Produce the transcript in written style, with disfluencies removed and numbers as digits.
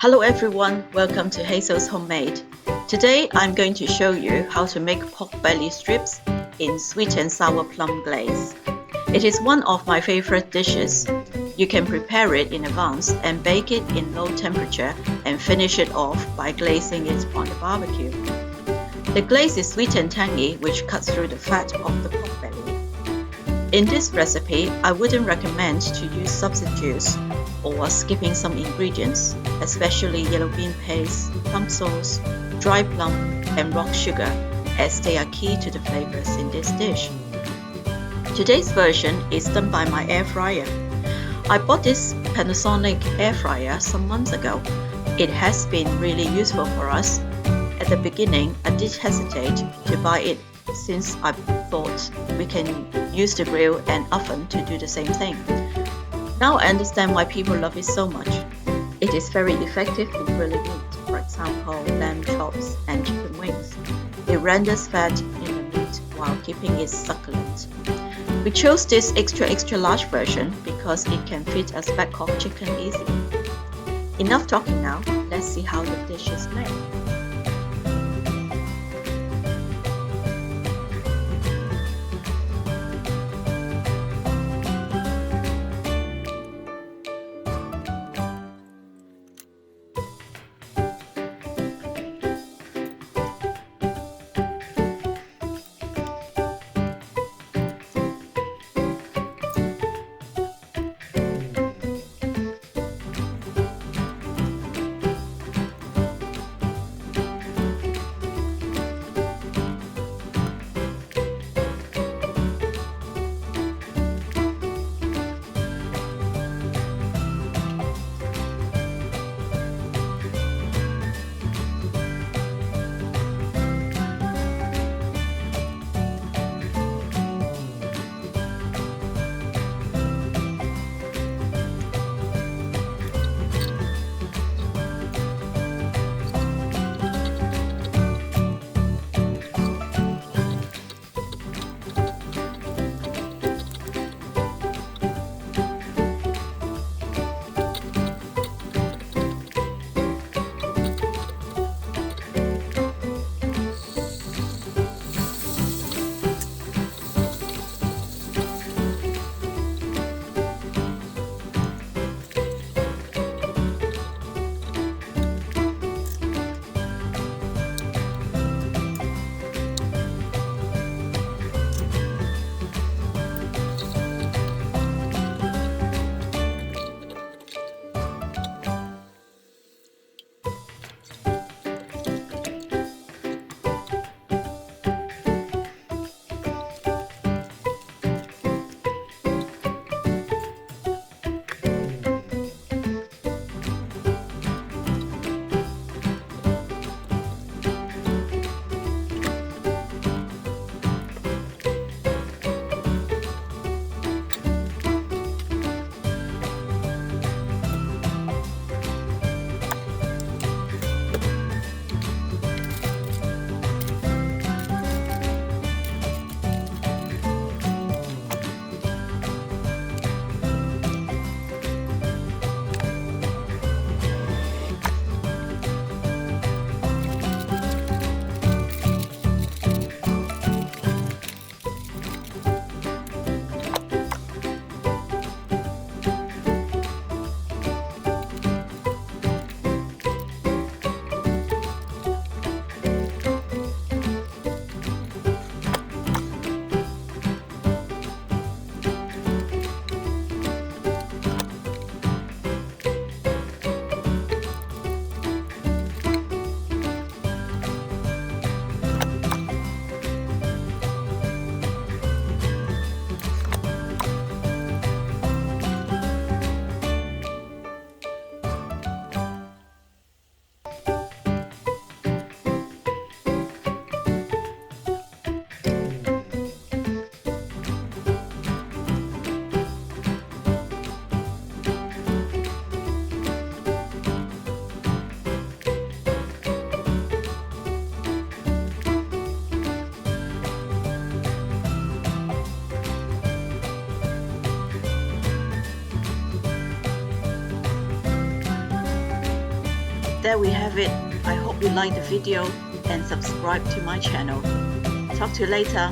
Hello everyone, welcome to Hazel's Homemade. Today I'm going to show you how to make pork belly strips in sweet and sour plum glaze. It is one of my favorite dishes. You can prepare it in advance and bake it in low temperature and finish it off by glazing it on the barbecue. The glaze is sweet and tangy, which cuts through the fat of the pork belly. In this recipe, I wouldn't recommend to use substitutes or skipping some ingredients, especially yellow bean paste, plum sauce, dry plum, and rock sugar, as they are key to the flavors in this dish. Today's version is done by my air fryer. I bought this Panasonic air fryer some months ago. It has been really useful for us. At the beginning, I did hesitate to buy it since I thought we can use the grill and oven to do the same thing. Now I understand why people love it so much. It is very effective in grilling meat, for example, lamb chops and chicken wings. It renders fat in the meat while keeping it succulent. We chose this extra large version because it can fit a spatchcock chicken easily. Enough talking now, let's see how the dish is made. There we have it. I hope you liked the video and subscribe to my channel. Talk to you later.